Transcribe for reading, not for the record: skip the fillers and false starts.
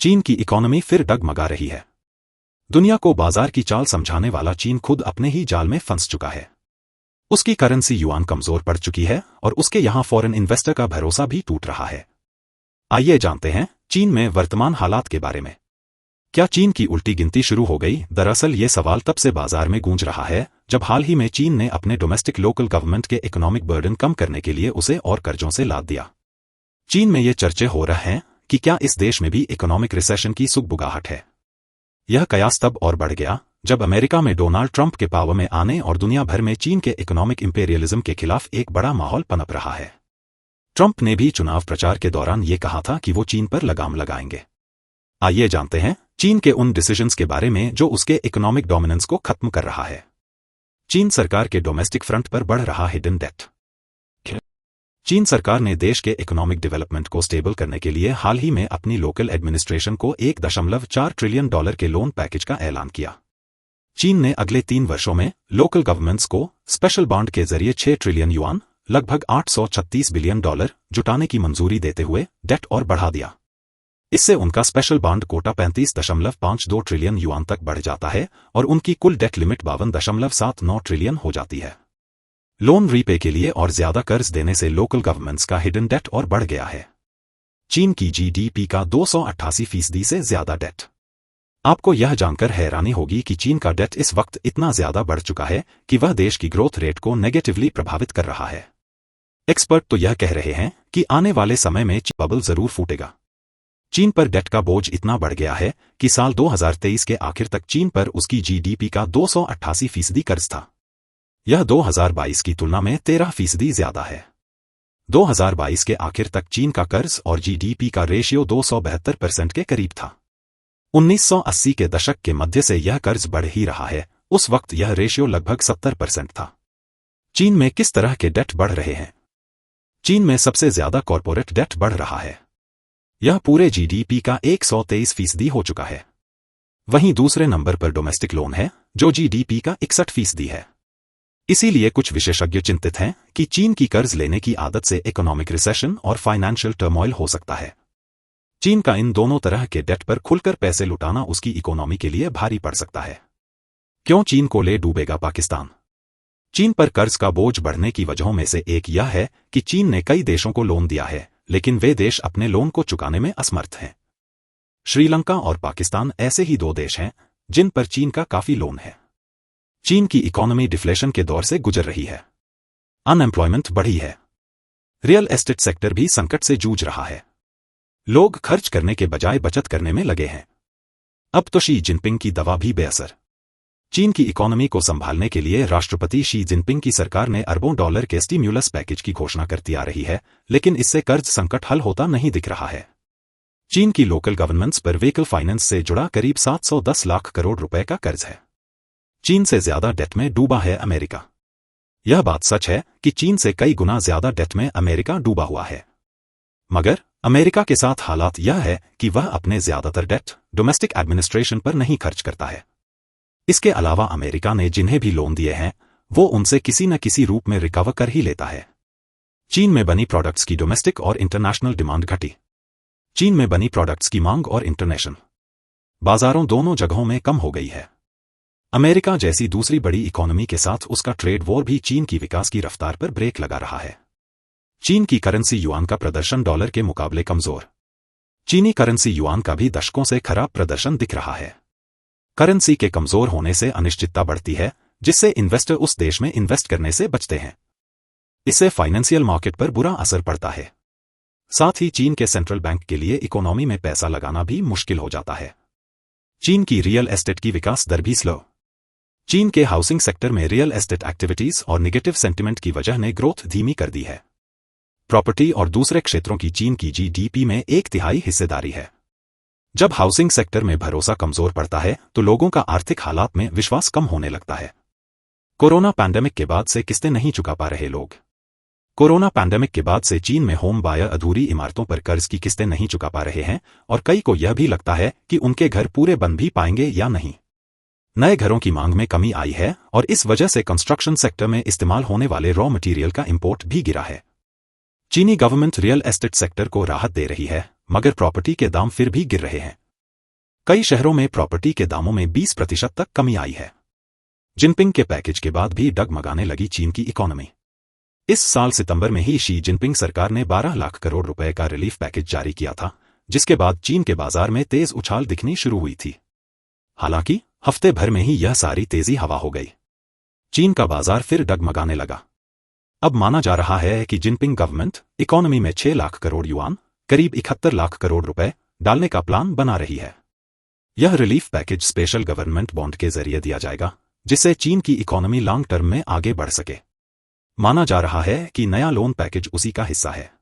चीन की इकोनॉमी फिर डगमगा रही है। दुनिया को बाजार की चाल समझाने वाला चीन खुद अपने ही जाल में फंस चुका है। उसकी करेंसी युआन कमजोर पड़ चुकी है और उसके यहां फॉरेन इन्वेस्टर का भरोसा भी टूट रहा है। आइए जानते हैं चीन में वर्तमान हालात के बारे में। क्या चीन की उल्टी गिनती शुरू हो गई? दरअसल ये सवाल तब से बाजार में गूंज रहा है जब हाल ही में चीन ने अपने डोमेस्टिक लोकल गवर्नमेंट के इकोनॉमिक बर्डन कम करने के लिए उसे और कर्जों से लाद दिया। चीन में ये चर्चे हो रहे हैं कि क्या इस देश में भी इकोनॉमिक रिसेशन की सुगबुगाहट है। यह कयास तब और बढ़ गया जब अमेरिका में डोनाल्ड ट्रंप के पावर में आने और दुनिया भर में चीन के इकोनॉमिक इंपेरियलिज्म के खिलाफ एक बड़ा माहौल पनप रहा है। ट्रंप ने भी चुनाव प्रचार के दौरान ये कहा था कि वो चीन पर लगाम लगाएंगे। आइए जानते हैं चीन के उन डिसीजंस के बारे में जो उसके इकोनॉमिक डोमिनेंस को खत्म कर रहा है। चीन सरकार के डोमेस्टिक फ्रंट पर बढ़ रहा हिडन डेट। चीन सरकार ने देश के इकोनॉमिक डेवलपमेंट को स्टेबल करने के लिए हाल ही में अपनी लोकल एडमिनिस्ट्रेशन को $1.4 ट्रिलियन के लोन पैकेज का ऐलान किया। चीन ने अगले 3 वर्षों में लोकल गवर्नमेंट्स को स्पेशल बॉन्ड के जरिए 6 ट्रिलियन युआन लगभग $836 बिलियन जुटाने की मंजूरी देते हुए डेट और बढ़ा दिया। इससे उनका special bond quota 35.52 trillion yuan तक बढ़ जाता है और उनकी कुल डेट लिमिट 52.79 ट्रिलियन हो जाती है। लोन रीपे के लिए और ज्यादा कर्ज देने से लोकल गवर्नमेंट्स का हिडन डेट और बढ़ गया है। चीन की जीडीपी का 288% से ज्यादा डेट। आपको यह जानकर हैरानी होगी कि चीन का डेट इस वक्त इतना ज्यादा बढ़ चुका है कि वह देश की ग्रोथ रेट को नेगेटिवली प्रभावित कर रहा है। एक्सपर्ट तो यह कह रहे हैं कि आने वाले समय में बबल जरूर फूटेगा। चीन पर डेट का बोझ इतना बढ़ गया है कि साल 2023 के आखिर तक चीन पर उसकी जीडीपी का 288% कर्ज था। यह 2022 की तुलना में 13% ज्यादा है। 2022 के आखिर तक चीन का कर्ज और जीडीपी का रेशियो 272% के करीब था। 1980 के दशक के मध्य से यह कर्ज बढ़ ही रहा है, उस वक्त यह रेशियो लगभग 70% था। चीन में किस तरह के डेट बढ़ रहे हैं? चीन में सबसे ज्यादा कॉर्पोरेट डेट बढ़ रहा है। यह पूरे जीडीपी का 123% हो चुका है। वहीं दूसरे नंबर पर डोमेस्टिक लोन है जो जीडीपी का 61% है। इसीलिए कुछ विशेषज्ञ चिंतित हैं कि चीन की कर्ज लेने की आदत से इकोनॉमिक रिसेशन और फाइनेंशियल टर्मोइल हो सकता है। चीन का इन दोनों तरह के डेट पर खुलकर पैसे लुटाना उसकी इकोनॉमी के लिए भारी पड़ सकता है। क्यों चीन को ले डूबेगा पाकिस्तान? चीन पर कर्ज का बोझ बढ़ने की वजहों में से एक यह है कि चीन ने कई देशों को लोन दिया है, लेकिन वे देश अपने लोन को चुकाने में असमर्थ हैं। श्रीलंका और पाकिस्तान ऐसे ही 2 देश हैं जिन पर चीन का काफी लोन है। चीन की इकोनॉमी डिफ्लेशन के दौर से गुजर रही है। अनएम्प्लॉयमेंट बढ़ी है। रियल एस्टेट सेक्टर भी संकट से जूझ रहा है। लोग खर्च करने के बजाय बचत करने में लगे हैं। अब तो शी जिनपिंग की दवा भी बेअसर। चीन की इकोनॉमी को संभालने के लिए राष्ट्रपति शी जिनपिंग की सरकार ने अरबों डॉलर के स्टिम्युलस पैकेज की घोषणा करती आ रही है, लेकिन इससे कर्ज संकट हल होता नहीं दिख रहा है। चीन की लोकल गवर्नमेंट्स पर व्हीकल फाइनेंस से जुड़ा करीब 710 लाख करोड़ रुपए का कर्ज है। चीन से ज्यादा डेट में डूबा है अमेरिका। यह बात सच है कि चीन से कई गुना ज्यादा डेट में अमेरिका डूबा हुआ है। मगर अमेरिका के साथ हालात यह है कि वह अपने ज्यादातर डेट डोमेस्टिक एडमिनिस्ट्रेशन पर नहीं खर्च करता है। इसके अलावा अमेरिका ने जिन्हें भी लोन दिए हैं वो उनसे किसी न किसी रूप में रिकवर कर ही लेता है। चीन में बनी प्रोडक्ट्स की डोमेस्टिक और इंटरनेशनल डिमांड घटी। चीन में बनी प्रोडक्ट्स की मांग और इंटरनेशनल बाजारों दोनों जगहों में कम हो गई है। अमेरिका जैसी दूसरी बड़ी इकोनॉमी के साथ उसका ट्रेड वॉर भी चीन की विकास की रफ्तार पर ब्रेक लगा रहा है। चीन की करेंसी युआन का प्रदर्शन डॉलर के मुकाबले कमजोर। चीनी करेंसी युआन का भी दशकों से खराब प्रदर्शन दिख रहा है। करेंसी के कमजोर होने से अनिश्चितता बढ़ती है, जिससे इन्वेस्टर उस देश में इन्वेस्ट करने से बचते हैं। इससे फाइनेंशियल मार्केट पर बुरा असर पड़ता है। साथ ही चीन के सेंट्रल बैंक के लिए इकोनॉमी में पैसा लगाना भी मुश्किल हो जाता है। चीन की रियल एस्टेट की विकास दर भी स्लो। चीन के हाउसिंग सेक्टर में रियल एस्टेट एक्टिविटीज और निगेटिव सेंटिमेंट की वजह ने ग्रोथ धीमी कर दी है। प्रॉपर्टी और दूसरे क्षेत्रों की चीन की जीडीपी में 1/3 हिस्सेदारी है। जब हाउसिंग सेक्टर में भरोसा कमजोर पड़ता है तो लोगों का आर्थिक हालात में विश्वास कम होने लगता है। कोरोना पैंडेमिक के बाद से किस्तें नहीं चुका पा रहे लोग। कोरोना पैंडेमिक के बाद से चीन में होम बायर अधूरी इमारतों पर कर्ज की किस्तें नहीं चुका पा रहे हैं और कई को यह भी लगता है कि उनके घर पूरे बन भी पाएंगे या नहीं। नए घरों की मांग में कमी आई है और इस वजह से कंस्ट्रक्शन सेक्टर में इस्तेमाल होने वाले रॉ मटेरियल का इंपोर्ट भी गिरा है। चीनी गवर्नमेंट रियल एस्टेट सेक्टर को राहत दे रही है, मगर प्रॉपर्टी के दाम फिर भी गिर रहे हैं। कई शहरों में प्रॉपर्टी के दामों में 20% तक कमी आई है। जिनपिंग के पैकेज के बाद भी डगमगाने लगी चीन की इकोनॉमी। इस साल सितंबर में ही शी जिनपिंग सरकार ने 12 लाख करोड़ रुपए का रिलीफ पैकेज जारी किया था, जिसके बाद चीन के बाजार में तेज उछाल दिखनी शुरू हुई थी। हालांकि हफ्ते भर में ही यह सारी तेजी हवा हो गई। चीन का बाजार फिर डगमगाने लगा। अब माना जा रहा है कि जिनपिंग गवर्नमेंट इकोनॉमी में 6 लाख करोड़ युआन, करीब 71 लाख करोड़ रुपए डालने का प्लान बना रही है। यह relief package special government bond के जरिए दिया जाएगा, जिससे चीन की इकोनॉमी लॉन्ग टर्म में आगे बढ़ सके। माना जा रहा है कि नया लोन पैकेज उसी का हिस्सा है।